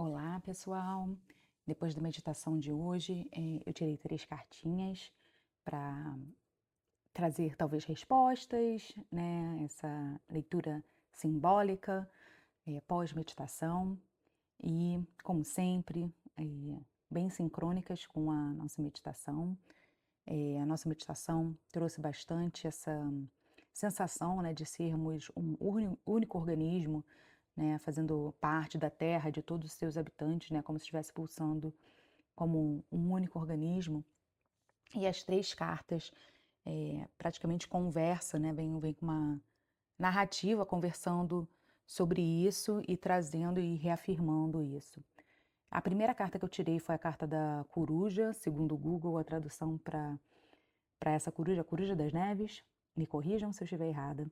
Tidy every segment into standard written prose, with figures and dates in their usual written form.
Olá, pessoal. Depois da meditação de hoje, eu tirei 3 cartinhas para trazer talvez respostas, né, essa leitura simbólica, pós-meditação e, como sempre, bem sincrônicas com a nossa meditação. A nossa meditação trouxe bastante essa sensação, né, de sermos um único organismo, né, fazendo parte da Terra, de todos os seus habitantes, né, como se estivesse pulsando como um único organismo. E as 3 cartas, praticamente conversa, né, vem com uma narrativa conversando sobre isso e trazendo e reafirmando isso. A primeira carta que eu tirei foi a carta da coruja, segundo o Google, a tradução para essa coruja, a coruja das neves, me corrijam se eu estiver errada.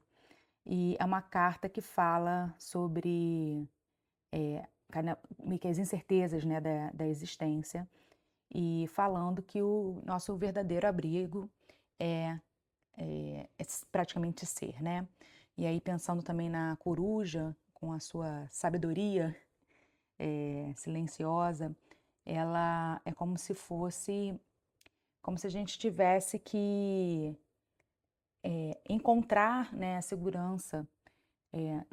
E é uma carta que fala sobre meio que as incertezas, né, da existência, e falando que o nosso verdadeiro abrigo é, praticamente ser, né? E aí pensando também na coruja, com a sua sabedoria silenciosa, ela é como se fosse, como se a gente tivesse que encontrar, né, a segurança,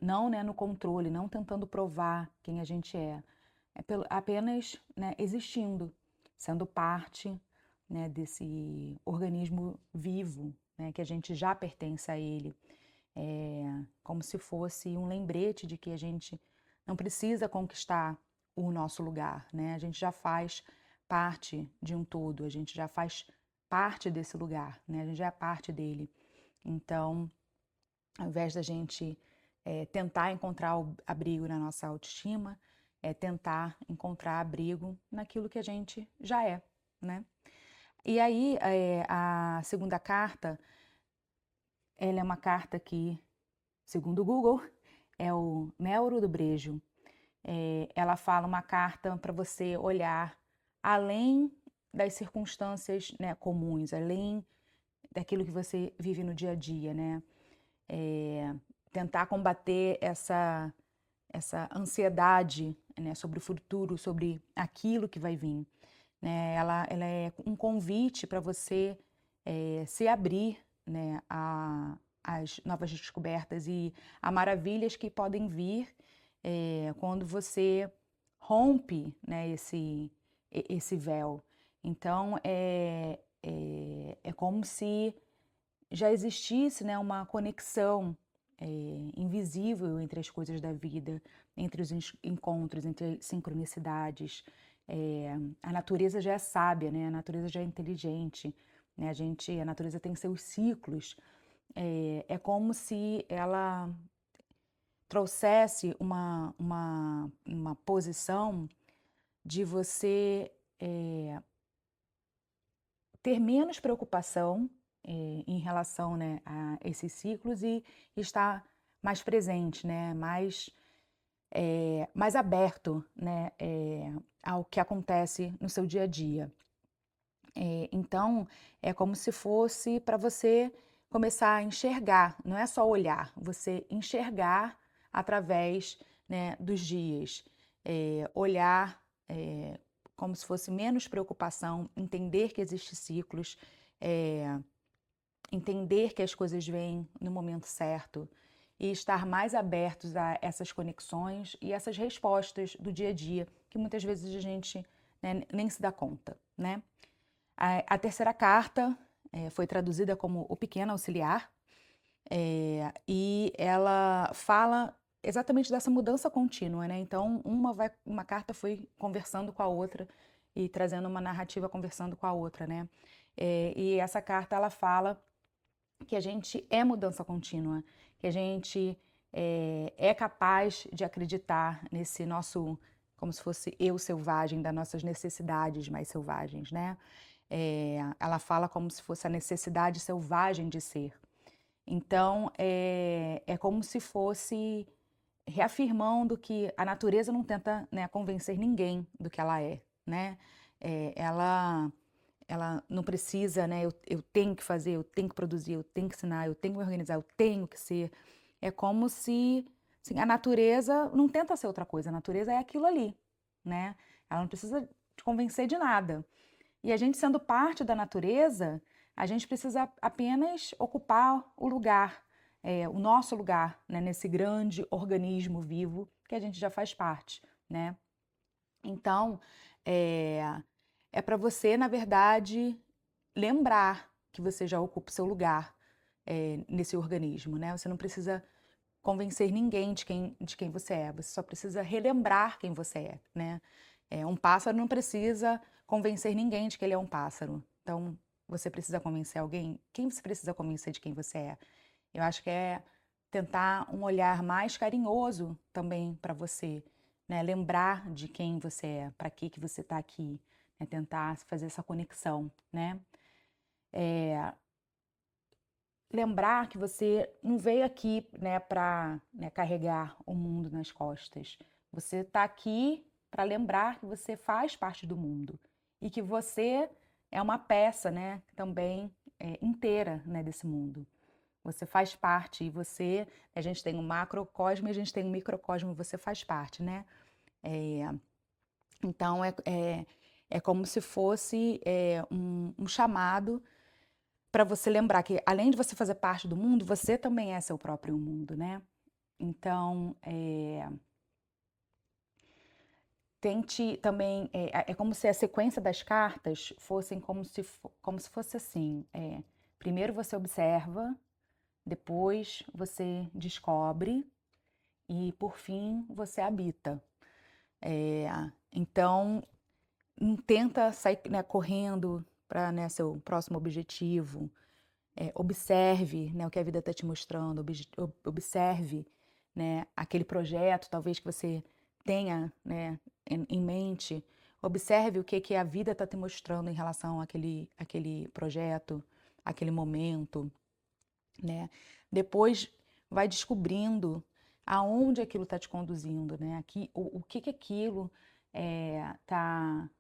não, né, no controle, não tentando provar quem a gente apenas, né, existindo, sendo parte, né, desse organismo vivo, né, que a gente já pertence a ele, como se fosse um lembrete de que a gente não precisa conquistar o nosso lugar, né? A gente já faz parte de um todo, a gente já faz parte desse lugar, né? A gente já é parte dele. Então, ao invés da gente tentar encontrar o abrigo na nossa autoestima, é tentar encontrar abrigo naquilo que a gente já é, né? E aí, a segunda carta, ela é uma carta que, segundo o Google, é o Melro do Brejo. Ela fala uma carta para você olhar além das circunstâncias, né, comuns, além daquilo que você vive no dia a dia, né? Tentar combater essa ansiedade, né, sobre o futuro, sobre aquilo que vai vir, né? Ela é um convite para você se abrir, né, às novas descobertas e a maravilhas que podem vir quando você rompe, né, esse véu. Então, é como se já existisse, né, uma conexão invisível entre as coisas da vida, entre os encontros, entre as sincronicidades. A natureza já é sábia, né? A natureza já é inteligente, né? A natureza tem seus ciclos. É como se ela trouxesse uma posição de você ter menos preocupação em relação, né, a esses ciclos e estar mais presente, né, mais aberto, né, ao que acontece no seu dia a dia. Então, é como se fosse para você começar a enxergar, não é só olhar, você enxergar através, né, dos dias, olhar como se fosse menos preocupação, entender que existem ciclos, eh, entender que as coisas vêm no momento certo e estar mais abertos a essas conexões e essas respostas do dia a dia, que muitas vezes a gente, né, nem se dá conta, né? A terceira carta foi traduzida como O Pequeno Auxiliar, e ela fala exatamente dessa mudança contínua, né? Então, uma carta foi conversando com a outra e trazendo uma narrativa conversando com a outra, né? E essa carta ela fala que a gente é mudança contínua, que a gente é capaz de acreditar nesse nosso, como se fosse eu selvagem, das nossas necessidades mais selvagens, né? Ela fala como se fosse a necessidade selvagem de ser. Então, é como se fosse reafirmando que a natureza não tenta, né, convencer ninguém do que ela é, né? Ela não precisa, né? Eu tenho que fazer, eu tenho que produzir, eu tenho que ensinar, eu tenho que me organizar, eu tenho que ser. É como se assim, a natureza não tenta ser outra coisa, a natureza é aquilo ali. né? Ela não precisa te convencer de nada. E a gente sendo parte da natureza, a gente precisa apenas ocupar o lugar, o nosso lugar, né, nesse grande organismo vivo que a gente já faz parte, né? Então, é, é para você, na verdade, lembrar que você já ocupa o seu lugar, nesse organismo, né? Você não precisa convencer ninguém de quem você é, você só precisa relembrar quem você é, né? Um pássaro não precisa convencer ninguém de que ele é um pássaro. Então, você precisa convencer alguém? Quem você precisa convencer de quem você é? Eu acho que é tentar um olhar mais carinhoso também para você, né? Lembrar de quem você é, para que você está aqui, né? Tentar fazer essa conexão, né? Lembrar que você não veio aqui, né, para, né, carregar o mundo nas costas. Você está aqui para lembrar que você faz parte do mundo e que você é uma peça, né, também inteira, né, desse mundo. Você faz parte e você, a gente tem um macrocosmo e a gente tem um microcosmo, você faz parte, né? É, então é como se fosse um chamado para você lembrar que, além de você fazer parte do mundo, você também é seu próprio mundo, né? Então, tente também. É como se a sequência das cartas fossem como se fosse assim: primeiro você observa, depois você descobre e, por fim, você habita. É, então, não tenta sair, né, correndo para, né, seu próximo objetivo. Observe, né, o que a vida está te mostrando, observe, né, aquele projeto, talvez que você tenha, né, em mente, observe o que a vida está te mostrando em relação àquele projeto, aquele momento, né? Depois vai descobrindo aonde aquilo está te conduzindo, né? Aqui, o que aquilo está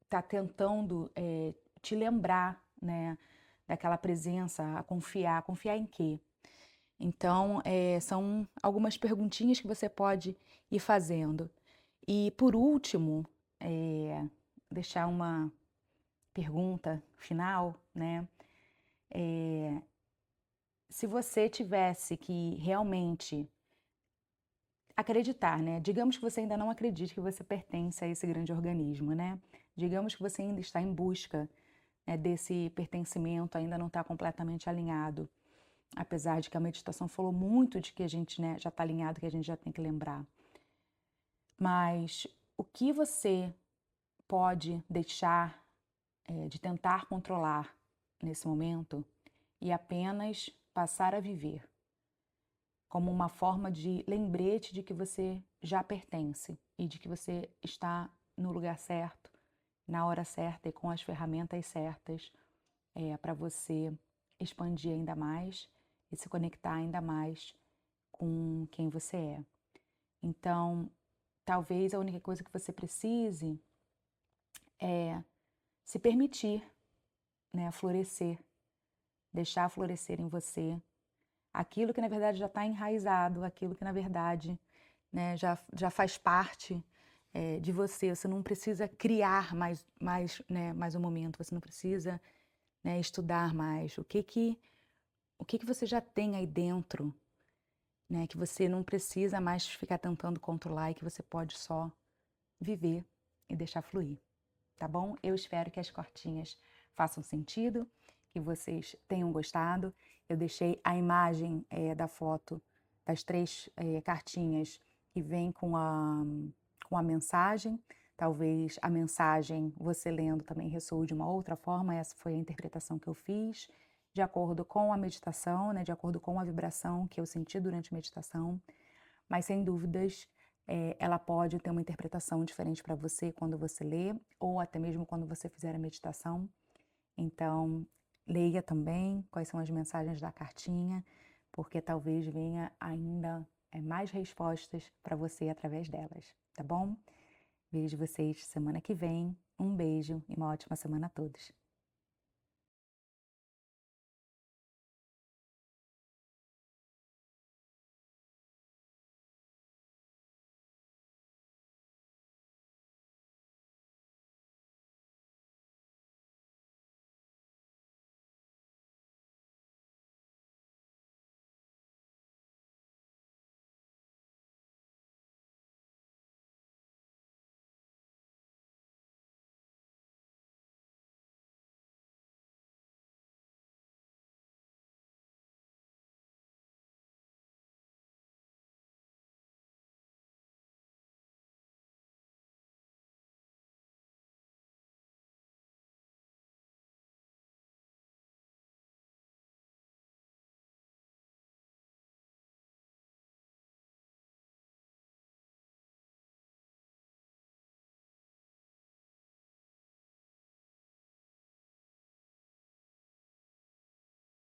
tá tentando te lembrar, né? Daquela presença, confiar em quê? Então, são algumas perguntinhas que você pode ir fazendo. E, por último, deixar uma pergunta final, né? Se você tivesse que realmente acreditar, né? Digamos que você ainda não acredite que você pertence a esse grande organismo, né? Digamos que você ainda está em busca, né, desse pertencimento, ainda não está completamente alinhado. Apesar de que a meditação falou muito de que a gente, né, já está alinhado, que a gente já tem que lembrar. Mas o que você pode deixar de tentar controlar nesse momento e apenas passar a viver como uma forma de lembrete de que você já pertence e de que você está no lugar certo, na hora certa e com as ferramentas certas para você expandir ainda mais e se conectar ainda mais com quem você é. Então, talvez a única coisa que você precise é se permitir, né, florescer, deixar florescer em você aquilo que na verdade já está enraizado, aquilo que na verdade, né, já faz parte de você. Você não precisa criar mais um momento, você não precisa, né, estudar mais. O que você já tem aí dentro, né, que você não precisa mais ficar tentando controlar e que você pode só viver e deixar fluir, tá bom? Eu espero que as cortinhas façam sentido, que vocês tenham gostado. Eu deixei a imagem da foto das três cartinhas que vem com a mensagem. Talvez a mensagem, você lendo, também ressoe de uma outra forma. Essa foi a interpretação que eu fiz, de acordo com a meditação, né, de acordo com a vibração que eu senti durante a meditação. Mas, sem dúvidas, ela pode ter uma interpretação diferente para você quando você lê, ou até mesmo quando você fizer a meditação. Então, leia também quais são as mensagens da cartinha, porque talvez venha ainda mais respostas para você através delas, tá bom? Vejo vocês semana que vem. Um beijo e uma ótima semana a todos.